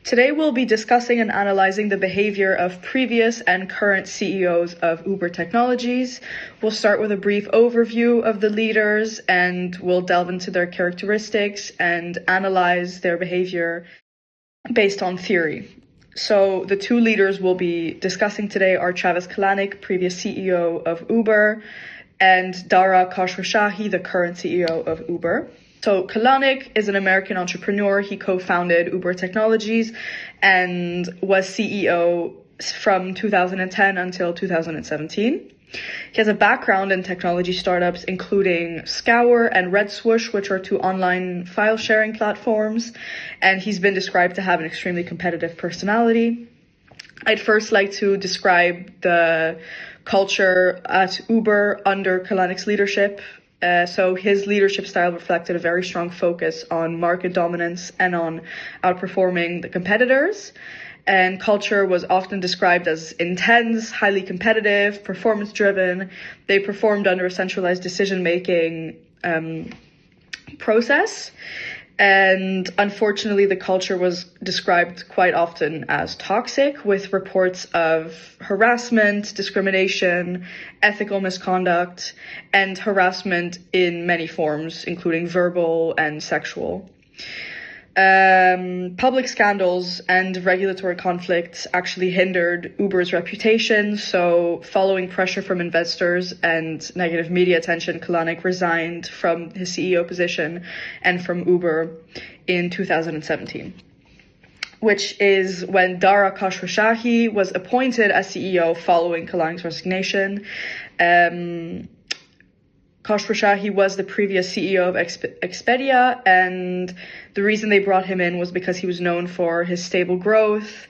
Today we'll be discussing and analyzing the behavior of previous and current CEOs of Uber Technologies. We'll start with a brief overview of the leaders and we'll delve into their characteristics and analyze their behavior based on theory. So the two leaders we'll be discussing today are Travis Kalanick, previous CEO of Uber, and Dara Khosrowshahi, the current CEO of Uber. So Kalanick is an American entrepreneur. He co-founded Uber Technologies and was CEO from 2010 until 2017. He has a background in technology startups, including Scour and RedSwoosh, which are two online file sharing platforms. And he's been described to have an extremely competitive personality. I'd first like to describe the culture at Uber under Kalanick's leadership. So his leadership style reflected a very strong focus on market dominance and on outperforming the competitors. And culture was often described as intense, highly competitive, performance-driven. They performed under a centralized decision-making process. And unfortunately, the culture was described quite often as toxic, with reports of harassment, discrimination, ethical misconduct, and harassment in many forms, including verbal and sexual. Public scandals and regulatory conflicts actually hindered Uber's reputation. So following pressure from investors and negative media attention, Kalanick resigned from his CEO position and from Uber in 2017, which is when Dara Khosrowshahi was appointed as CEO following Kalanick's resignation. Khosrowshahi was the previous CEO of Expedia, and the reason they brought him in was because he was known for his stable growth,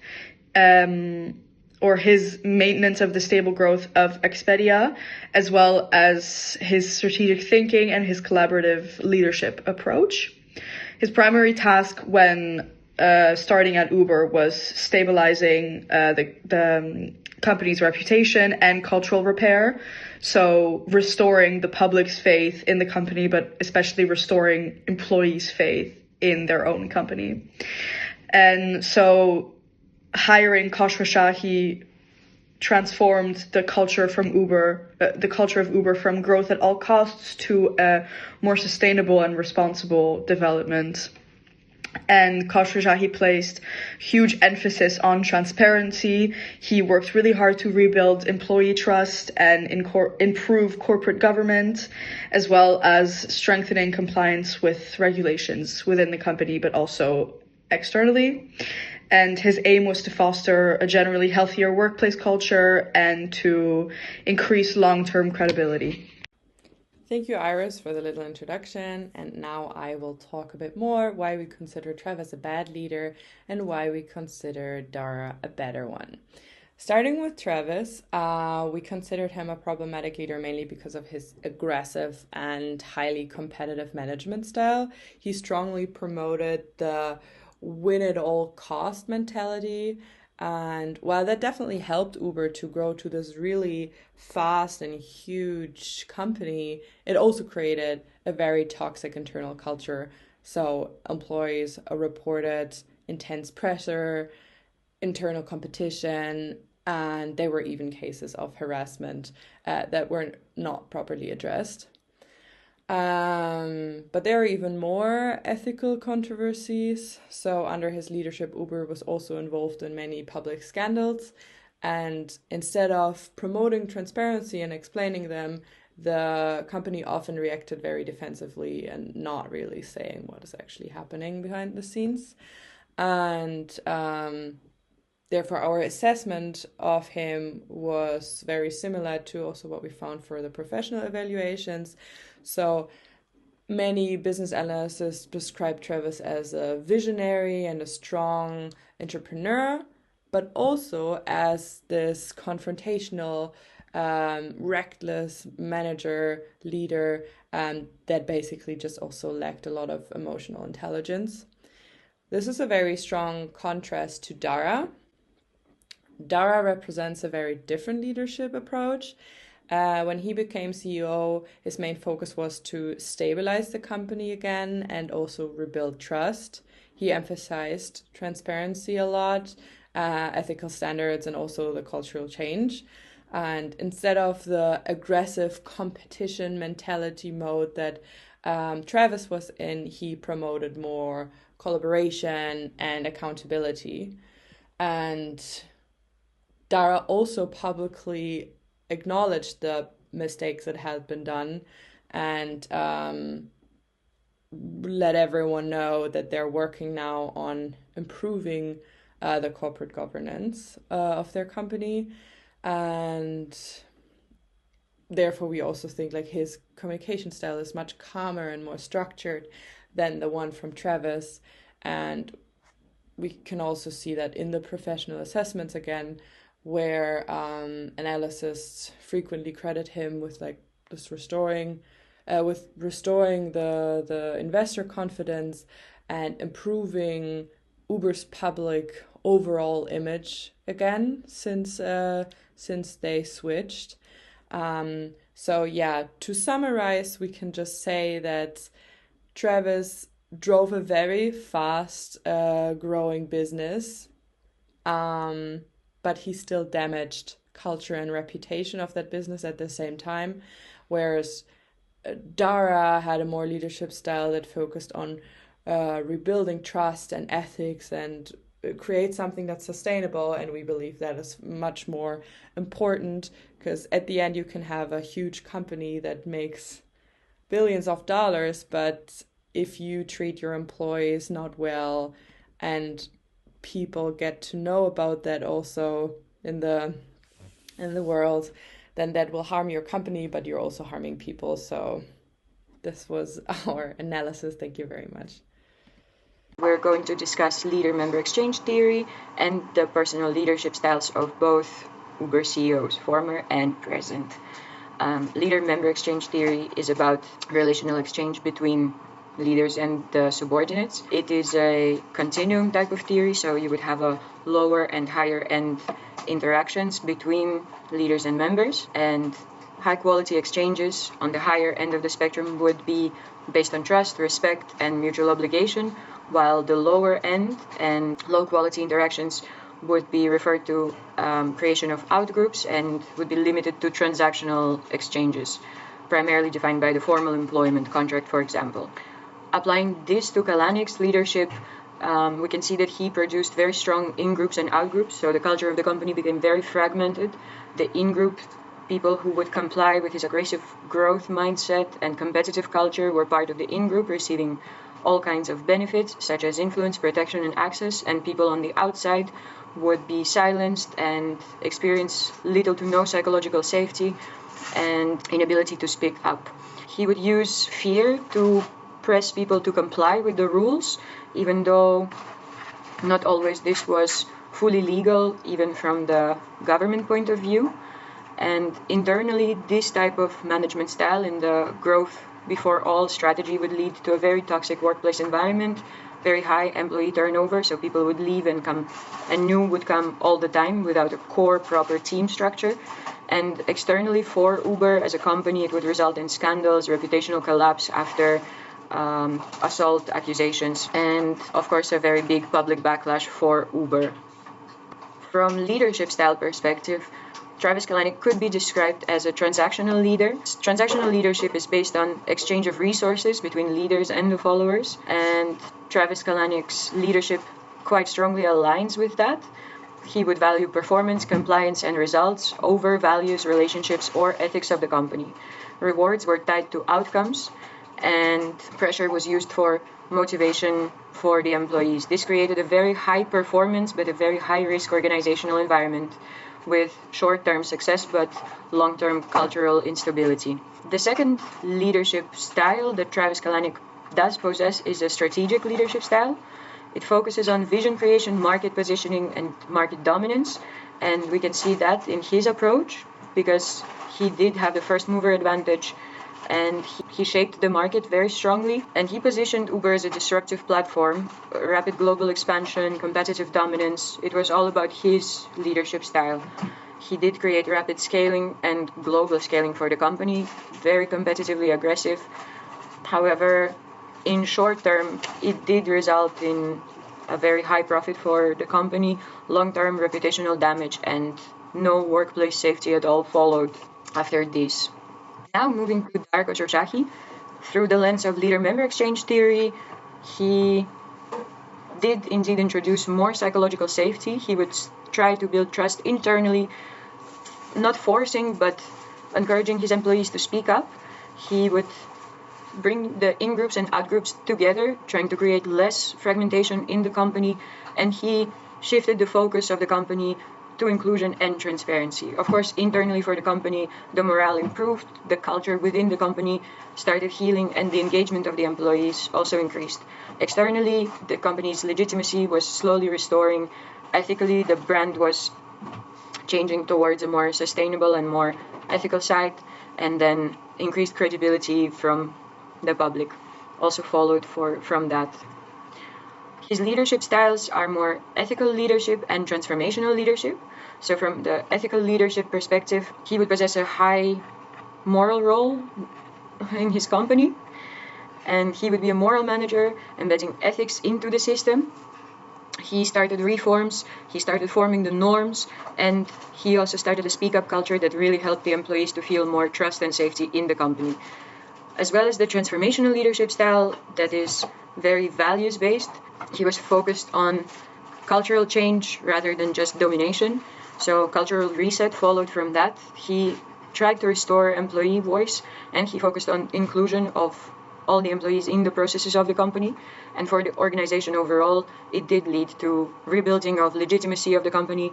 or his maintenance of the stable growth of Expedia, as well as his strategic thinking and his collaborative leadership approach. His primary task when starting at Uber was stabilizing the company's reputation and cultural repair. So restoring the public's faith in the company, but especially restoring employees' faith in their own company. And so hiring Khosrowshahi transformed the culture of Uber from growth at all costs to a more sustainable and responsible development. And Khosrowshahi placed huge emphasis on transparency. He worked really hard to rebuild employee trust and improve corporate government, as well as strengthening compliance with regulations within the company, but also externally. And his aim was to foster a generally healthier workplace culture and to increase long-term credibility. Thank you, Iris, for the little introduction. And now I will talk a bit more why we consider Travis a bad leader and why we consider Dara a better one. Starting with Travis, we considered him a problematic leader mainly because of his aggressive and highly competitive management style. He strongly promoted the win-at-all-cost mentality. And while that definitely helped Uber to grow to this really fast and huge company, it also created a very toxic internal culture. So employees reported intense pressure, internal competition, and there were even cases of harassment that were not properly addressed. But there are even more ethical controversies. So under his leadership, Uber was also involved in many public scandals. And instead of promoting transparency and explaining them, the company often reacted very defensively and not really saying what is actually happening behind the scenes. And therefore, our assessment of him was very similar to also what we found for the professional evaluations. So many business analysts describe Travis as a visionary and a strong entrepreneur, but also as this confrontational, reckless manager, leader, that basically just also lacked a lot of emotional intelligence. This is a very strong contrast to Dara. Dara represents a very different leadership approach. When he became CEO, his main focus was to stabilize the company again and also rebuild trust. he emphasized transparency a lot, ethical standards, and also the cultural change. And instead of the aggressive competition mentality mode that Travis was in, he promoted more collaboration and accountability. And Dara also publicly acknowledged the mistakes that had been done and let everyone know that they're working now on improving the corporate governance of their company. And therefore, we also think like his communication style is much calmer and more structured than the one from Travis. And we can also see that in the professional assessments again, where analysts frequently credit him with like just restoring the investor confidence and improving Uber's public overall image again since they switched. So yeah, to summarize, we can just say that Travis drove a very fast growing business, but he still damaged culture and reputation of that business at the same time, whereas Dara had a more leadership style that focused on rebuilding trust and ethics and create something that's sustainable. And we believe that is much more important, because at the end you can have a huge company that makes billions of dollars, but if you treat your employees not well and people get to know about that also in the world, then that will harm your company, but you're also harming people. So this was our analysis. Thank you very much. We're going to discuss leader-member exchange theory and the personal leadership styles of both Uber CEOs, former and present. Leader-member exchange theory is about relational exchange between leaders and the subordinates. It is a continuum type of theory, so you would have a lower and higher end interactions between leaders and members, and high quality exchanges on the higher end of the spectrum would be based on trust, respect, and mutual obligation, while the lower end and low quality interactions would be referred to creation of outgroups and would be limited to transactional exchanges, primarily defined by the formal employment contract, for example. Applying this to Kalanick's leadership, we can see that he produced very strong in-groups and out-groups, so the culture of the company became very fragmented. The in-group people who would comply with his aggressive growth mindset and competitive culture were part of the in-group, receiving all kinds of benefits, such as influence, protection, and access, and people on the outside would be silenced and experience little to no psychological safety and inability to speak up. He would use fear to press people to comply with the rules, even though not always this was fully legal, even from the government point of view. And internally, this type of management style in the growth before all strategy would lead to a very toxic workplace environment, very high employee turnover, so people would leave and come, and new would come all the time without a core proper team structure. And externally for Uber as a company, it would result in scandals, reputational collapse after assault accusations, and of course a very big public backlash for Uber. From leadership style perspective, Travis Kalanick could be described as a transactional leader. Transactional leadership is based on exchange of resources between leaders and the followers, and Travis Kalanick's leadership quite strongly aligns with that. He would value performance, compliance, and results over values, relationships, or ethics of the company. Rewards were tied to outcomes, and pressure was used for motivation for the employees. This created a very high performance but a very high risk organizational environment with short-term success but long-term cultural instability. The second leadership style that Travis Kalanick does possess is a strategic leadership style. It focuses on vision creation, market positioning, and market dominance, and we can see that in his approach because he did have the first mover advantage and he shaped the market very strongly, and he positioned Uber as a disruptive platform, rapid global expansion, competitive dominance. It was all about his leadership style. He did create rapid scaling and global scaling for the company, very competitively aggressive. However, in short term, it did result in a very high profit for the company, long-term reputational damage, and no workplace safety at all followed after this. Now moving to Darko Shosaki, through the lens of leader-member exchange theory, he did indeed introduce more psychological safety. He would try to build trust internally, not forcing but encouraging his employees to speak up. He would bring the in-groups and out-groups together, trying to create less fragmentation in the company, and he shifted the focus of the company to inclusion and transparency. Of course, internally for the company, the morale improved, the culture within the company started healing, and the engagement of the employees also increased. Externally, the company's legitimacy was slowly restoring. Ethically, the brand was changing towards a more sustainable and more ethical side, and then increased credibility from the public also followed from that. His leadership styles are more ethical leadership and transformational leadership. So from the ethical leadership perspective, he would possess a high moral role in his company, and he would be a moral manager, embedding ethics into the system. He started reforms, he started forming the norms, and he also started a speak-up culture that really helped the employees to feel more trust and safety in the company. As well as the transformational leadership style that is very values-based. He was focused on cultural change rather than just domination. So cultural reset followed from that. He tried to restore employee voice, and he focused on inclusion of all the employees in the processes of the company. And for the organization overall, it did lead to rebuilding of legitimacy of the company.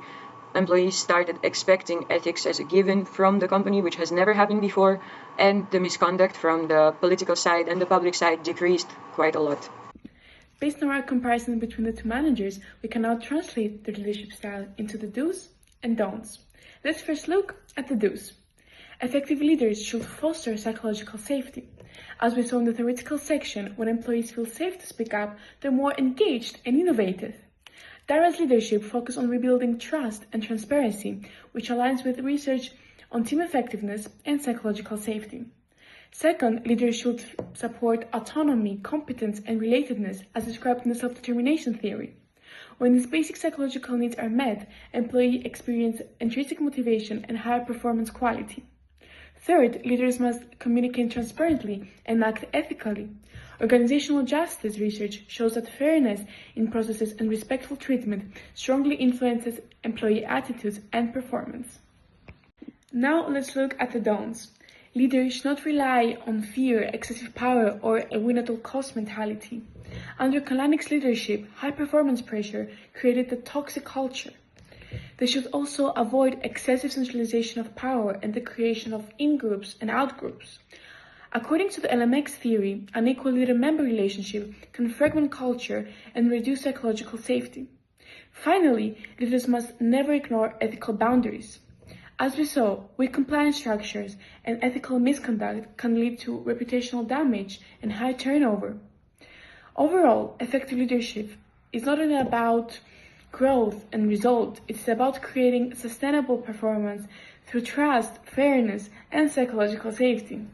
Employees started expecting ethics as a given from the company, which has never happened before, and the misconduct from the political side and the public side decreased quite a lot. Based on our comparison between the two managers, we can now translate the leadership style into the do's and don'ts. Let's first look at the do's. Effective leaders should foster psychological safety. As we saw in the theoretical section, when employees feel safe to speak up, they're more engaged and innovative. Dara's leadership focuses on rebuilding trust and transparency, which aligns with research on team effectiveness and psychological safety. Second, leaders should support autonomy, competence, and relatedness as described in the self-determination theory. When these basic psychological needs are met, employees experience intrinsic motivation and higher performance quality. Third, leaders must communicate transparently and act ethically. Organizational justice research shows that fairness in processes and respectful treatment strongly influences employee attitudes and performance. Now let's look at the don'ts. Leaders should not rely on fear, excessive power, or a win-at-all-cost mentality. Under Kalanick's leadership, high-performance pressure created a toxic culture. They should also avoid excessive centralization of power and the creation of in-groups and out-groups. According to the LMX theory, an equal leader-member relationship can fragment culture and reduce psychological safety. Finally, leaders must never ignore ethical boundaries. As we saw, weak compliance structures and ethical misconduct can lead to reputational damage and high turnover. Overall, effective leadership is not only about growth and result, it's about creating sustainable performance through trust, fairness, and psychological safety.